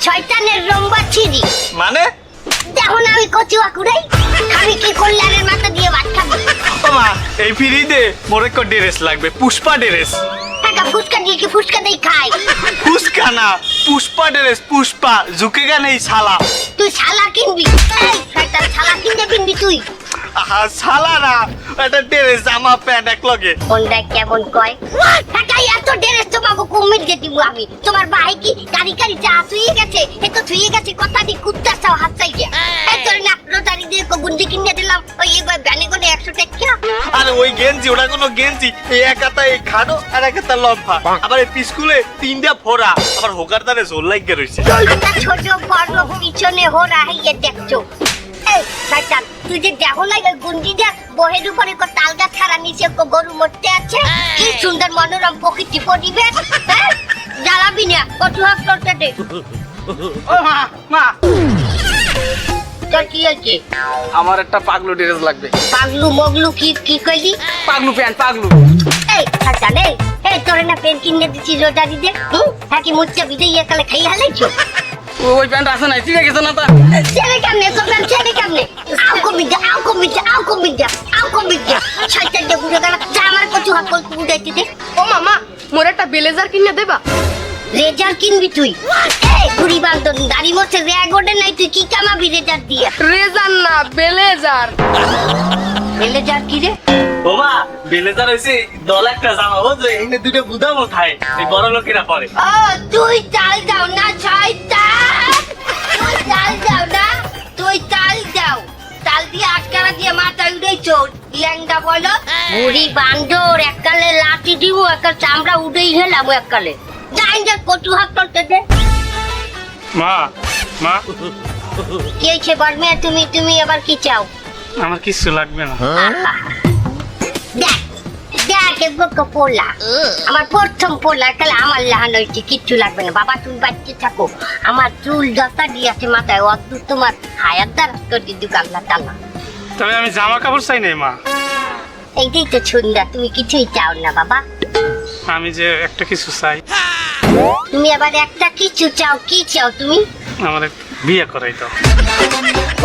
শয়তানের লম্বা ছিরি মানে দেখো না আমি কচুয়া কুড়াই আমি কি কল্যাণের মাথা দিয়ে ভাত খাবো মা এই ফ্রিতে মোর একটা ড্রেস লাগবে পুষ্পা ড্রেস টাকা ফুচকা দিয়ে কি ফুচকা দিয়ে খাই ফুচকা না পুষ্পা ড্রেস পুষ্পা ঝুঁকেগা নেই শালা তুই শালা কিনবি এই শয়তান শালা কিনতে কিনবি তুই আহা শালা না একটা ড্রেস জামা প্যান্ট এক লগে কোনটা কেমন কয় টাকা এত ড্রেস তোমাকে কুমির দিয়ে দিব আমি তোমার ভাই কি গাড়ি গাড়ি চা থুয়ে গেছে এ তো থুয়ে গেছে কথা দি কুত্তা চাও হাত চাইয়া এই তোর না রোটারি দিয়ে গুঞ্জি কিনে দিলাম ওই এবার ব্যানে করে 100 টাকা আরে ওই গেঞ্জি ওটা কোনো গেঞ্জি এই এক হাতা এই খাটো আর এক হাতা লম্বা আবার এই পিসকুলে তিনটা ফোড়া আবার হোকার দারে জোর লাগিয়ে রয়েছে একটা ছোট বড় পিছনে হোরা হইয়ে দেখছো এই শয়তান তুই যে দেখো না ওই গুঞ্জিটা বহের উপরে কো তালগা ছাড়া নিচে কো গরু মরতে আছে কি সুন্দর মনোরম প্রকৃতি পরিবেশ হ্যাঁ জ্বালাবি না কত হাত করতে দে ও মা মা তোর কি হয়েছে আমার একটা পাগলু ড্রেস লাগবে পাগলু মগলু কি কি কইলি পাগলু প্যান্ট পাগলু এই শয়তান এই তোরে না পেন কিনে দিছি রোটারি দে হ্যাঁ কি মুচ্চা বিদে একালে খাই হালাইছো ওই প্যান্ট আছে না ঠিক আছে না তা ছেলে কেমনে তোমরা ছেলে কেমনে আও কমিটা শয়তান দে বুড়ো গেল আমার কচু হাত কল উঠাইতে দে ও মামা মোর একটা ব্লেজার কিনে দেবা রেজার কিনবি তুই এই বুড়ি বান্দর দাড়ি মোছে রেগ ওঠে নাই তুই কি কামাবি রেজার দিয়ে রেজার না ব্লেজার রেজার কি রে বাবা বেলেজার হইছে দল একটা জামা বুঝছো এখানে দুটো বুদামো খায় এই বড় লোকেরা পরে ও তুই চাল দাও না শয়তান তুই চাল দাও না তুই চাল দাও চাল দিয়ে আটকারা দিয়ে মাথা উড়েছো ল্যাংডা বলো বুড়ি বান্দর এককালে লাঠি দিব একটা চামড়া উড়েই গেলাম এককালে জাইন্ডার কচু হাত করতে দে মা মা কি হয়েছে বর্মে তুমি আবার কি চাও আমার কিছু লাগবে না দেখ দেখ এগুলো পড়লা আমার প্রথম পড়লা কালে আমার লাহান হয়েছে কিচ্ছু লাগবে না বাবা তুমি বাচ্চা থাকো আমার চুল দশটা দিয়েছে মাথায় অদ্ভুত তোমার হায়াত দ্বারা করে দিদু আল্লাহ তাল্লাহ তবে আমি জামা কাপড় চাই নাই মা এইটাই তো সুন্দর তুমি কিছুই চাও না বাবা আমি যে একটা কিছু চাই তুমি আবার একটা কিছু চাও কি চাও তুমি আমার বিয়ে করাই দাও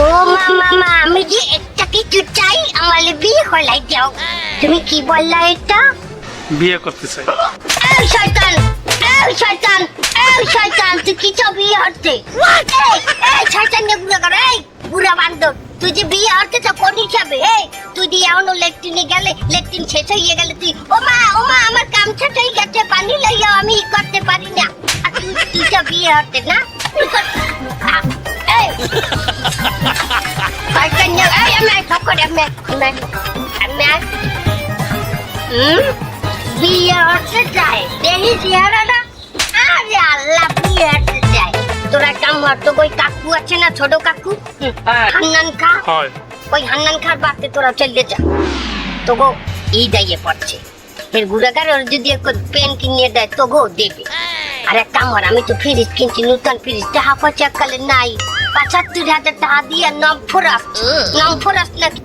ও মামা আমি যে একটা কিছু চাই আমার বিয়ে হলাই যাও তুমি কি বললা এটা বিয়ে করতে চাই এই শয়তান তুই কি চাও বিয়ে হচ্ছে এই শয়তান নে বুড়া করে এই বুড়া বান্দর তুই যে বিয়ে হচ্ছে তো কোন হিসাবে এই তুই দিয়ে এখনো লেট্রিনে গেলে লেট্রিন শেষ হয়ে গেলে তুই ও মা আমার কামছা হয়ে গেছে পানি লইয়াও আমি করতে পারি না আর তুই তো বিয়ে হচ্ছে না এই শয়তান নে এই আমি ঠকরে আমি বিয়ে হচ্ছে চাই দেখি চেহারাটা আরে আল্লাহ বিয়ে হচ্ছে চাই তোরা কাম তো ওই কাকু আছে না ছোট কাকু হান্নান খা হয় ওই হান্নান খার বাড়তে তোরা চলে যা তো গো এই দাইয়ে পড়ছে এর গুড়াগার ওর যদি এক পেন কিনে দেয় তো গো দেবে আর এক কাম আমি তো ফ্রিজ কিনছি নতুন ফ্রিজ টাকা পয়সা কালে নাই ৭৫,০০০ টাকা দিয়ে নম ফোরাস নাকি